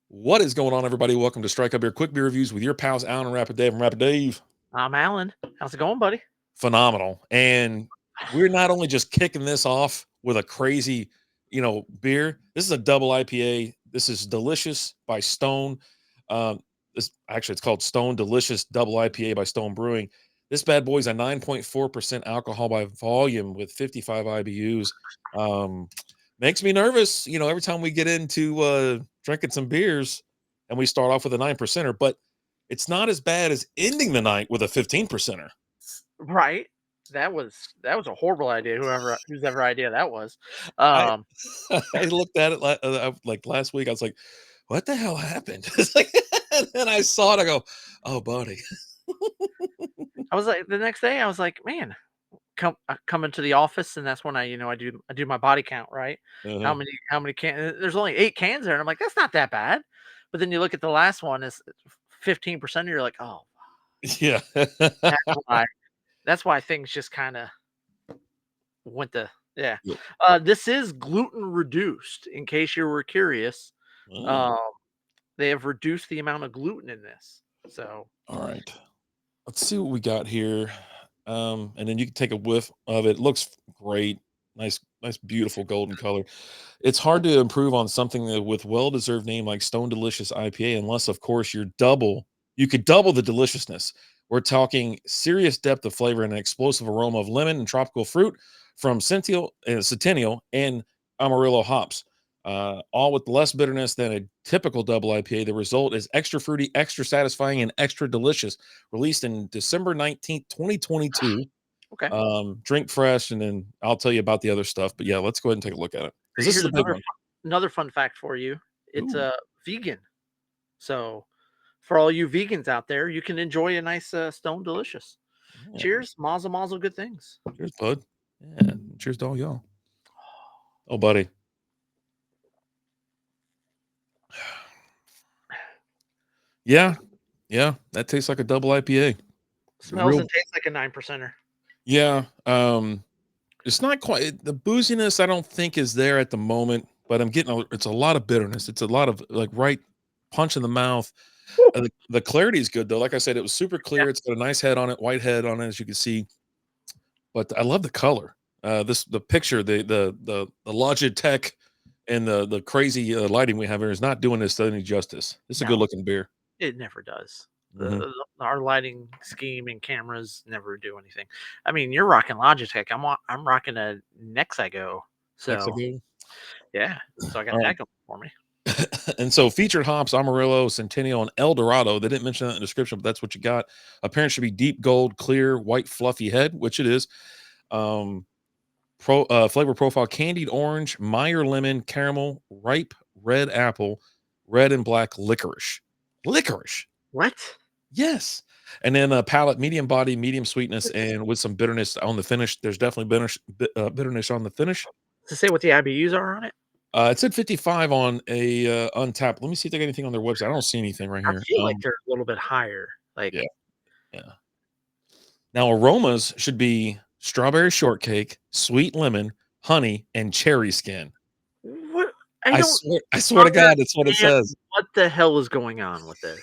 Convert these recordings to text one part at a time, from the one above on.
What is going on, everybody? Welcome to Strikeout Beer Quick Beer Reviews with your pals, Alan and Rapid Dave. I'm Rapid Dave. I'm Alan. How's it going, buddy? Phenomenal. And we're not only just kicking this off with a crazy, beer. This is a double IPA. This is Delicious by Stone. It's called Stone Delicious Double IPA by Stone Brewing. This bad boy's a 9.4% alcohol by volume with 55 IBUs. Um, Makes me nervous, every time we get into drinking some beers and we start off with a 9%er, but it's not as bad as ending the night with a 15%er. Right. That was a horrible idea. Whose ever idea that was. I Um, I looked at it like last week. I was like, "What the hell happened?" It's like, and then I saw it. I go, "Oh, buddy." I was like the next day. I was like, man, come into the office, and that's when I do my body count. Right. How Uh-huh. many cans? There's only 8 cans there, and I'm like, that's not that bad. But then you look at the last one, is 15%. You're like, oh, Yeah. that's why. That's why things just kind of went to yeah. Yeah. This is gluten reduced. In case you were curious. Oh, Um, They have reduced the amount of gluten in this. So, all right. Let's see what we got here. And then you can take a whiff of it. Looks great. Nice, beautiful golden color. It's hard to improve on something with well-deserved name like Stone Delicious IPA, unless, of course, you could double the deliciousness. We're talking serious depth of flavor and an explosive aroma of lemon and tropical fruit from Centennial and Amarillo hops. All with less bitterness than a typical double IPA. The result is extra fruity, extra satisfying, and extra delicious. Released in December 19th, 2022. okay. Drink fresh, and then I'll tell you about the other stuff. But yeah, let's go ahead and take a look at it because this is Here's a big one. another fun fact for you. It's Ooh, vegan. So, for all you vegans out there, you can enjoy a nice Stone Delicious. yeah. Cheers, mazel mazel, good things. Cheers, bud. Yeah, cheers to all y'all. Oh, buddy. Yeah, yeah, that tastes like a double IPA. Smells Real, and tastes like a 9%er. yeah. It's not quite the booziness. I don't think is there at the moment, but it's a lot of bitterness. It's a lot of like right punch in the mouth. The clarity is good though. Like I said, it was super Yeah, clear. It's got a nice head on it, white head on it, as you can see. But I love the color. The picture, the Logitech and the crazy lighting we have here is not doing this any justice. It's a good no, looking beer. it never does. Hmm. Our lighting scheme and cameras never do anything. I mean, you're rocking Logitech. I'm rocking a Nexago. So Mexico. yeah, so I got All right. that going for me. And so featured hops Amarillo, Centennial, and El Dorado. They didn't mention that in the description, but that's what you got. Appearance should be deep gold, clear, white, fluffy head, which it is. Um, Flavor profile: candied orange, Meyer lemon, caramel, ripe red apple, red and black licorice. Licorice. What? Yes. And then palate, medium body, medium sweetness, and with some bitterness on the finish. There's definitely bitterness on the finish. To say what the IBUs are on it? It said 55 on a Untapped. Let me see if they got anything on their website. I don't see anything right I here. feel like they're a little bit higher. Yeah, Like, yeah. Now aromas should be strawberry shortcake, sweet lemon, honey, and cherry skin. what? I don't I swear to God, it's what it understand says. what the hell is going on with this.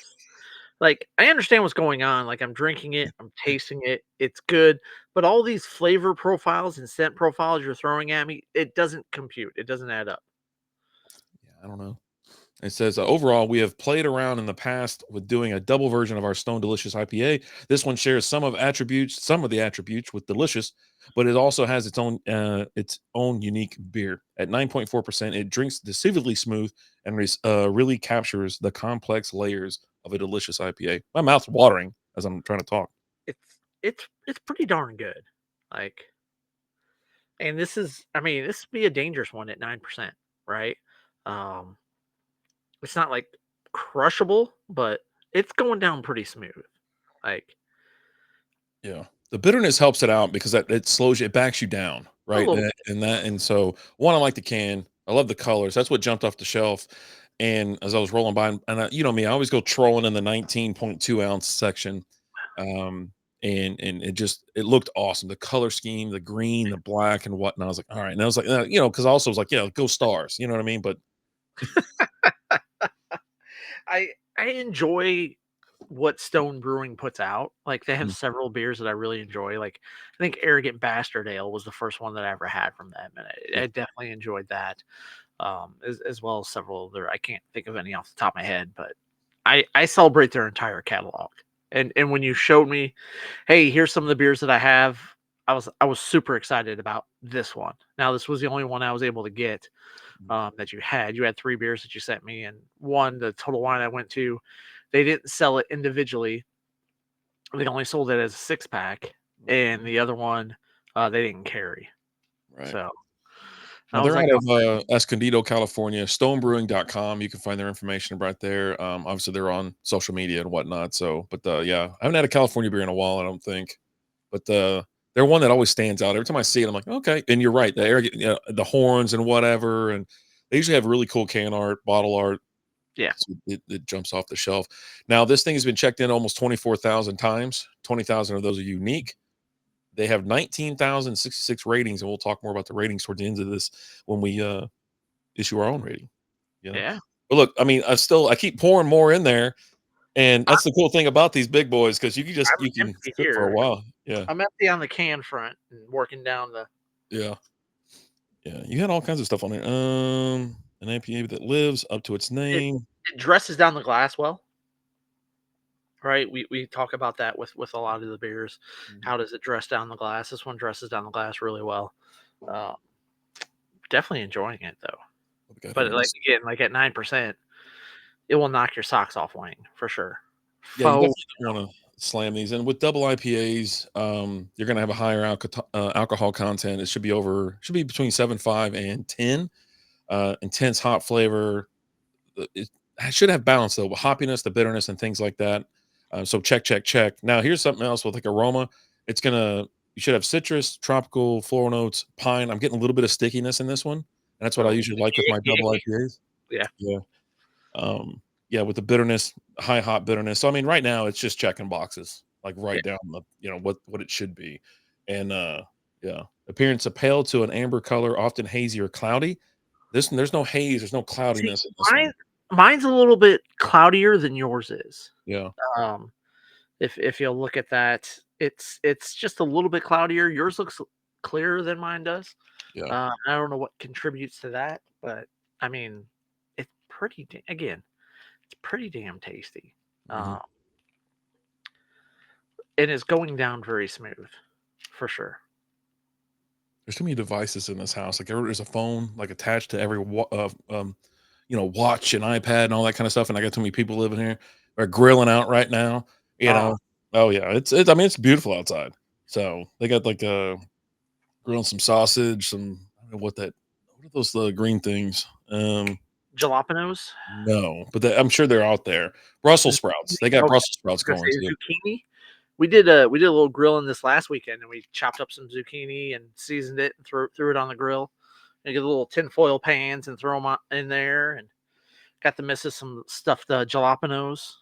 Like, I understand what's going on. Like, I'm drinking it, I'm tasting it, it's good, but all these flavor profiles and scent profiles you're throwing at me, it doesn't compute. It doesn't add up. Yeah, I don't know. It says overall, we have played around in the past with doing a double version of our Stone Delicious IPA. This one shares some of the attributes with Delicious, but it also has its own unique beer. At 9.4%, it drinks deceivingly smooth and really captures the complex layers of a delicious IPA. My mouth's watering as I'm trying to talk. It's pretty darn good. Like, and this would be a dangerous one at 9%, right? Um, it's not like crushable, but it's going down pretty smooth. Like Yeah. The bitterness helps it out because it slows you, it backs you down, a right? little And so one, I like the can. I love the colors. That's what jumped off the shelf. And as I was rolling by, and you know me, I always go trolling in the 19.2 ounce section. Um, and it looked awesome. The color scheme, the green, the black, and whatnot. I was like, all right. And I was like, because I also was like, yeah, go stars. You know what I mean? But I enjoy what Stone Brewing puts out. Like they have Mhm. several beers that I really enjoy. Like I think Arrogant Bastard Ale was the first one that I ever had from them, and Yeah. I definitely enjoyed that. As well as several other. I can't think of any off the top of my head, but I celebrate their entire catalog. And when you showed me, hey, here's some of the beers that I have, I was super excited about this one. Now this was the only one I was able to get that you had. You had three beers that you sent me, and one, the Total Wine I went to, they didn't sell it individually. They only sold it as a six pack, Right. and the other one, they didn't carry. Right. So I Now was they're like, out oh, of Escondido, California. Stonebrewing.com. You can find their information right there. Obviously, they're on social media and whatnot. So, but yeah, I haven't had a California beer in a while. I don't think, but they're one that always stands out. Every time I see it, I'm like, okay. And you're right, the arrogant, the horns and whatever, and they usually have really cool can art, bottle art. yeah, So it jumps off the shelf. Now, this thing has been checked in almost 24,000 times. 20,000 of those are unique. They have 19,066 ratings, and we'll talk more about the ratings towards the end of this when we issue our own rating. You know, yeah. but look, I mean, I keep pouring more in there, and that's the cool thing about these big boys because I'm you can empty sip for a here. while. Yeah, I'm empty on the can front and working down the. yeah, yeah. You had all kinds of stuff on there. An IPA that lives up to its It name. it dresses down the glass well, right? We talk about that with a lot of the beers. Mhm. How does it dress down the glass? This one dresses down the glass really well. Uh, Definitely enjoying it though. What we got here? But like again, like at 9%, it will knock your socks off, Wayne, for sure. Yeah, you Faux. definitely don't want to slam these. And with double IPAs, you're going to have a higher alcohol content. It should be between 7.5 and 10. Intense hop flavor. It should have balance though, with hoppiness, the bitterness, and things like that. So check, check, check. Now here's something else with like aroma. It's gonna You should have citrus, tropical, floral notes, pine. I'm getting a little bit of stickiness in this one, and that's what I Oh, usually like with my double Yankee. IPAs. Yeah. Yeah. Yeah, with the bitterness, high hop bitterness. So I mean, right now it's just checking boxes, like Yeah. right down the, what it should be. And yeah, appearance of pale to an amber color, often hazy or cloudy. There's no haze, there's no See, cloudiness in this one. mine's a little bit cloudier than yours is. Yeah, Um, if you'll look at that, it's just a little bit cloudier. Yours looks clearer than mine does. yeah. I don't know what contributes to that, but I mean, it's again, it's pretty damn tasty. Mhm. Uh, and it's going down very smooth, for sure. There's too many devices in this house. Like there's a phone like attached to every watch and iPad and all that kind of stuff. And I got too many people living here. They're grilling out right now. You Oh, know. Oh yeah, it's. I mean, it's beautiful outside. So they got like grilling some sausage, some I don't know what are those green things? jalapenos. No, but I'm sure they're out there. Brussels sprouts. They Zucchini? got Okay, Brussels I was sprouts gonna going say too. zucchini. We did a little grilling this last weekend, and we chopped up some zucchini and seasoned it and threw it on the grill. And get little tinfoil pans and throw them in there, and got the missus some stuffed jalapenos.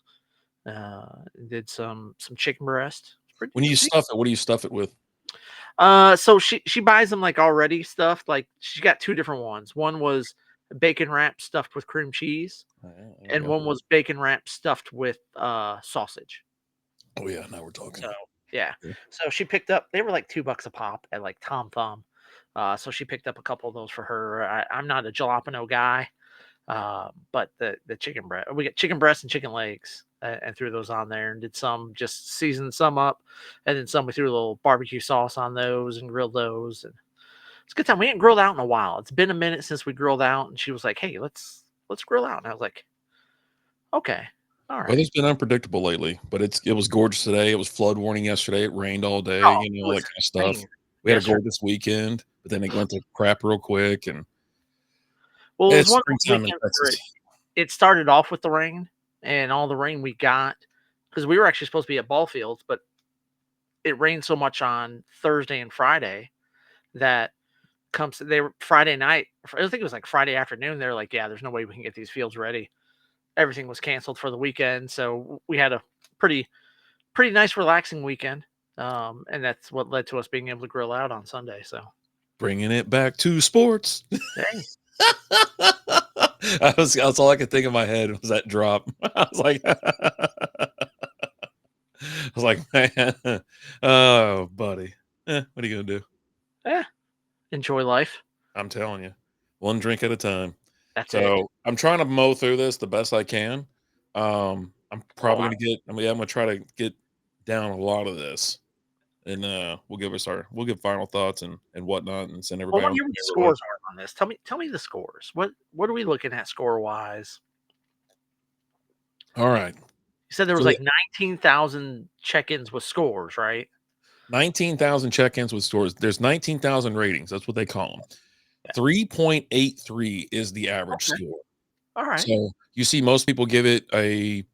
Did some chicken breast. It's When you pretty. stuff it, what do you stuff it with? So she buys them like already stuffed. Like she got two different ones. One was bacon wrap stuffed with cream cheese, and Okay. one was bacon wrap stuffed with sausage. Oh yeah, now we're talking. So yeah, Yeah. so she picked up. They were like $2 a pop at like Tom Thumb. So she picked up a couple of those for her. I'm not a jalapeno guy, but the chicken breast, we got chicken breast and chicken legs, and threw those on there and did some, just seasoned some up, and then some we threw a little barbecue sauce on those and grilled those. And it's a good time. We ain't grilled out in a while. It's been a minute since we grilled out, and she was like, "Hey, let's grill out." And I was like, "Okay, all right." Weather's been unpredictable lately, but it was gorgeous today. It was flood warning yesterday. It rained all day, Oh, it all that was kind of stuff. insane We had a yesterday. gorgeous weekend, but then it went to crap real quick, and Well, it was it's one of those springtime in weekends where Texas. it started off with the rain, and all the rain we got, because we were actually supposed to be at ball fields, but it rained so much on Thursday and Friday that comes they were Friday night. I think it was like Friday afternoon. They're like, "Yeah, there's no way we can get these fields ready." Everything was canceled for the weekend, so we had a pretty nice, relaxing weekend. And that's what led to us being able to grill out on Sunday. So Bringing it back to sports. hey, That's all I could think in my head was that drop. I was like, man, oh, buddy, what are you gonna do? Eh, enjoy life. I'm telling you, one drink at a time. That's it. So I'm trying to mow through this the best I can. I'm Oh, probably gonna get. I mean, I'm gonna try to get down a lot of this, and we'll give final thoughts and whatnot, and send I everybody want on to hear what the the list. scores are on this. Tell me the scores. What are we looking at score wise? All right. You said there was So like 19,000 check-ins with scores, right? 19,000 check-ins with stores. There's 19,000 ratings. That's what they call them. Yeah. 3.83 is the average Okay. score. All right. So you see, most people give it a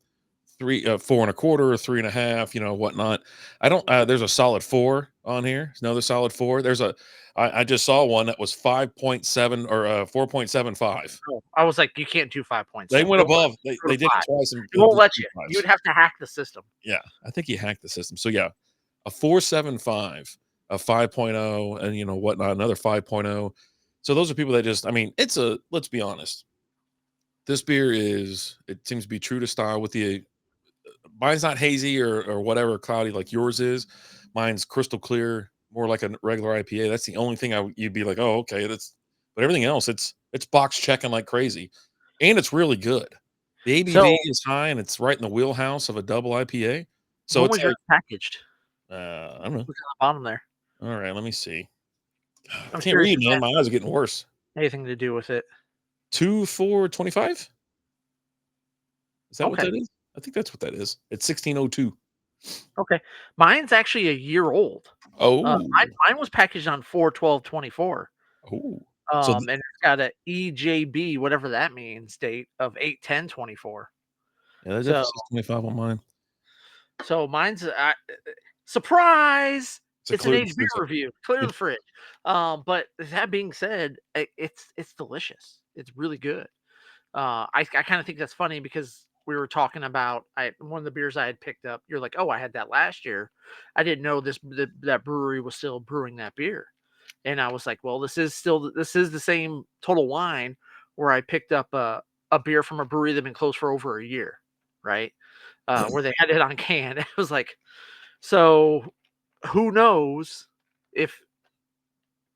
three, 4.25, or 3.5, whatnot. I don't. There's a solid 4 on here. There's another solid 4. I just saw one that was 5.7 or 4.75. Oh, I was like, you can't do They 5.7. went It won't let above. you go They to did it 5. twice and It won't did let two you. You would fives. have to hack the system. Yeah, I think he hacked the system. So yeah, a 4.75, a 5.0, and whatnot, another 5.0. So those are people that just. I mean, let's be honest. This beer it seems to be true to style with the. Mine's not hazy or whatever cloudy like yours is. Mine's crystal clear, more like a regular IPA. That's the only thing you'd be like, oh, okay, that's. But everything else, it's box checking like crazy, and it's really good. The ABV So is high, and it's right in the wheelhouse of a double IPA. So when it's was yours like, packaged? I don't know. Look on the bottom there. All right, let me see. I I'm can't curious read, if man. that My eyes are getting worse. had anything to do with it. 2 4 25. Is that what Okay. that is? I think that's what that is. It's 1602. Okay. Mine's actually a year old. Oh, Mine was packaged on 4/12/24. oh. So And it's got a EJB, whatever that means, date of 8/10/24. yeah, that definitely So says 25 on mine. mine's surprise. It's a It's an clear the aged beer freezer. review. Clear It the fridge. But that being said, it's delicious. It's really good. I kind of think that's funny because we were talking about one of the beers I had picked up. You're like, oh, I had that last year. I didn't know that brewery was still brewing that beer, and I was like, well, this is the same Total Wine where I picked up a beer from a brewery that had been closed for over a year, right? Where they had it on can. It was like, so who knows if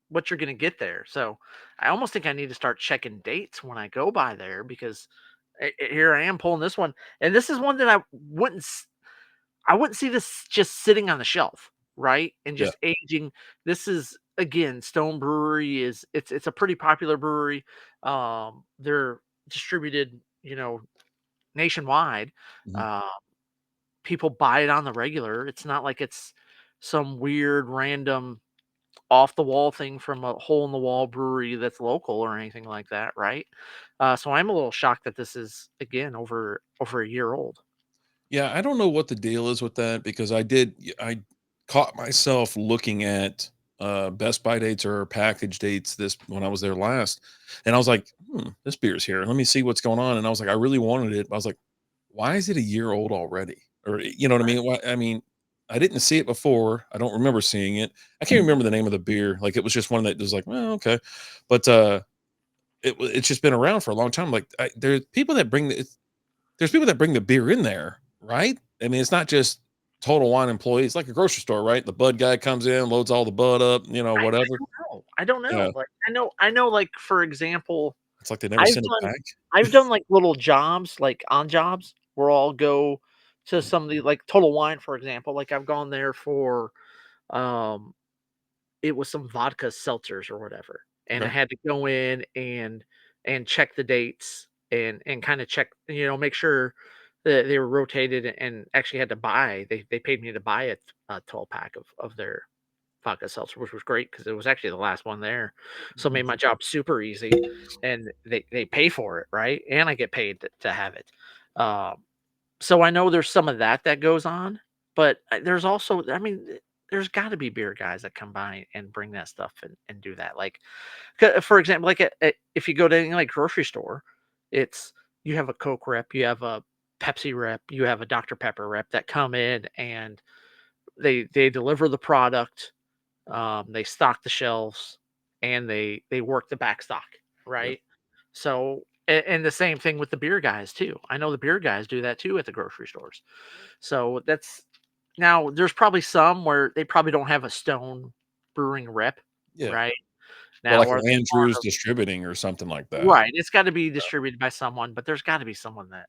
what you're gonna get there. So I almost think I need to start checking dates when I go by there because here I am pulling this one, and this is one that I wouldn't see this just sitting on the shelf, right, and Yeah. just aging. This is again, Stone Brewery is it's a pretty popular brewery. They're distributed, nationwide. Mhm. Uh, People buy it on the regular. It's not like it's some weird random off the wall thing from a hole in the wall brewery that's local or anything like that, right? So I'm a little shocked that this is again over a year old. Yeah, I don't know what the deal is with that because I caught myself looking at Best Buy dates or package dates this when I was there last, and I was like, this beer's here. Let me see what's going on. And I was like, I really wanted it. But I was like, why is it a year old already? Or you know what I mean? Why, I mean, I didn't see it before. I don't remember seeing it. I can't remember the name of the beer. Like it was just one that was like, well, okay, but it's just been around for a long time. Like there's people that bring the beer in there, right? I mean, it's not just Total Wine employees, like a grocery store, right? The bud guy comes in, loads all the bud up, I whatever. don't know. I don't Yeah, know. Like I know like for example, it's like they never I've send it done back. I've done like little jobs, like on jobs where I'll go to some of the like Total Wine, for example. Like I've gone there for um it was some vodka seltzers or whatever. And I Okay. had to go in and check the dates and kind of check, make sure that they were rotated and actually had to buy. They paid me to buy a 12 pack of their vodka seltzer, which was great because it was actually the last one there. So it Mhm. made my job super easy, and they pay for it, right? And I get paid to have it. Um, so I know there's some of that goes on, but there's also, I mean, there's got to be beer guys that come by and bring that stuff and do that. Like, for example, like if you go to any like grocery store, it's you have a Coke rep, you have a Pepsi rep, you have a Dr Pepper rep that come in and they deliver the product, they stock the shelves, and they work the back stock, Yep. right? So And the same thing with the beer guys too. I know the beer guys do that too at the grocery stores. So that's now there's probably some where they probably don't have a Stone Brewing rep, Yeah. right? Well, Now like or an Andrews Distributing or something like that. right, it's gotta be distributed by someone, but there's gotta be someone that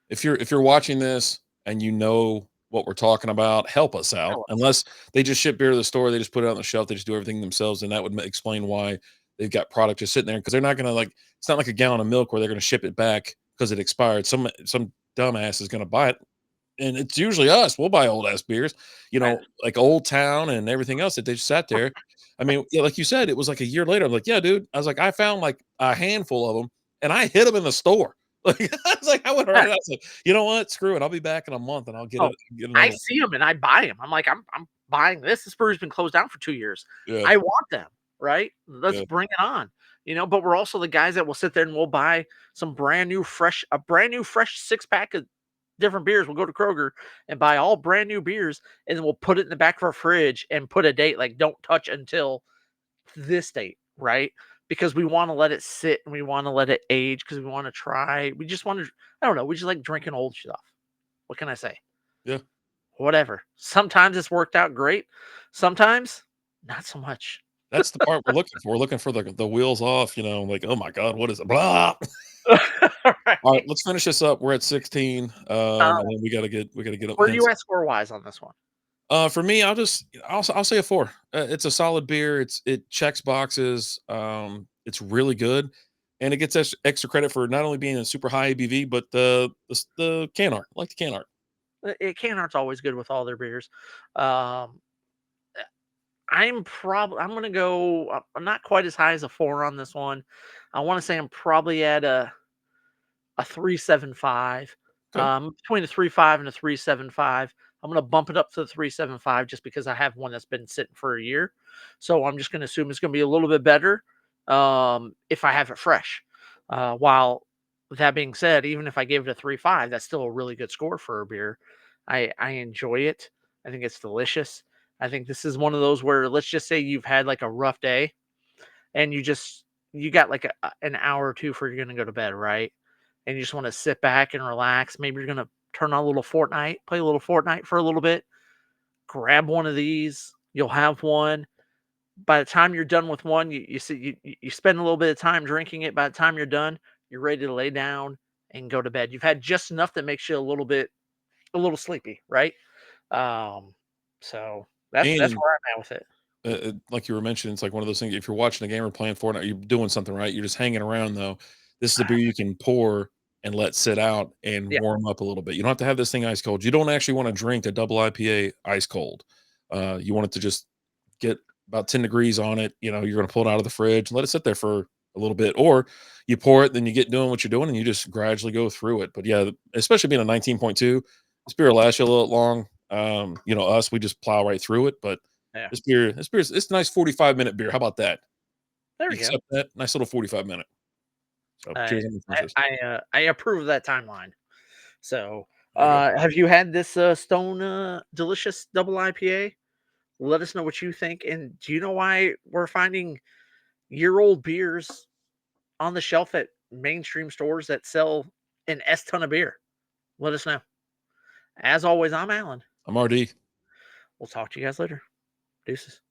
If you're watching this and you know what we're talking about, help us out. tell us. Unless they just ship beer to the store, they just put it on the shelf, they just do everything themselves, and that would explain why they've got product just sitting there because they're not gonna like. It's not like a gallon of milk where they're gonna ship it back because it expired. Some dumbass is gonna buy it, and it's usually us. We'll buy old ass beers, Right. like Old Town and everything else that they just sat there. I mean, yeah, like you said, it was like a year later. I'm like, yeah, dude. I was like, I found like a handful of them, and I hid them in the store. Like I was like, I went Yeah. right out. I was like, you know what? Screw it. I'll be back in a month, and I'll Oh, get I another one. see them and I buy them. I'm like, I'm buying this. This brewery's been closed down for 2 years. Yeah, I want them, right? Let's yeah, bring it on. But we're also the guys that will sit there and we'll buy some brand new fresh 6-pack of different beers. We'll go to Kroger and buy all brand new beers, and then we'll put it in the back of our fridge and put a date like don't touch until this date, right? Because we want to let it sit and we want to let it age because we want to try. We just want to, I don't know, we just like drinking old stuff. What can I say? yeah. Whatever. Sometimes it's worked out great. Sometimes not so much. That's the part we're looking for. We're looking for the wheels off. Like, oh my god, what is it? Blah. All right, Right. let's finish this up. We're at 16, Uh, and then we gotta get up where do you hints. at score wise on this one? For me, I'll say a 4. It's a solid beer. It checks boxes. It's really good, and it gets extra credit for not only being a super high ABV, but the can art. I like the can art. Can Art's always good with all their beers. Um, I'm gonna go. I'm not quite as high as a 4 on this one. I want to say I'm probably at a 3.75. Okay. Between a 3.5 and a 3.75. I'm gonna bump it up to the 3.75 just because I have one that's been sitting for a year. So I'm just gonna assume it's gonna be a little bit better if I have it fresh. While that being said, even if I gave it a 3.5, that's still a really good score for a beer. I enjoy it. I think it's delicious. I think this is one of those where let's just say you've had like a rough day and you got like an hour or two before you're gonna go to bed, right? And you just want to sit back and relax. Maybe you're gonna turn on a little Fortnite, play a little Fortnite for a little bit. Grab one of these. You'll have one. By the time you're done with one, you see you spend a little bit of time drinking it. By the time you're done, you're ready to lay down and go to bed. You've had just enough that makes you a little sleepy, right? Um, so that's And where I'm at with it. like you were mentioning, it's like one of those things. If you're watching a game or playing Fortnite, you're doing something right. You're just hanging around though. This is a beer you can pour and let sit out and Yeah, warm up a little bit. You don't have to have this thing ice cold. You don't actually want to drink a double IPA ice cold. You want it to just get about 10 degrees on it. You're going to pull it out of the fridge and let it sit there for a little bit, or you pour it, then you get doing what you're doing and you just gradually go through it. But yeah, especially being a 19.2, this beer will last you a little long. Us, we just plow right through it, but yeah. it's a nice 45-minute beer. How about that? There You we go. accept that? Nice little 45-minute. So I cheers. I'm gonna finish this. I approve of that timeline. So, There you go. have you had this Stone Delicious Double IPA? Let us know what you think. And do you know why we're finding year-old beers on the shelf at mainstream stores that sell an S ton of beer? Let us know. As always, I'm Alan. I'm RD. We'll talk to you guys later. Deuces.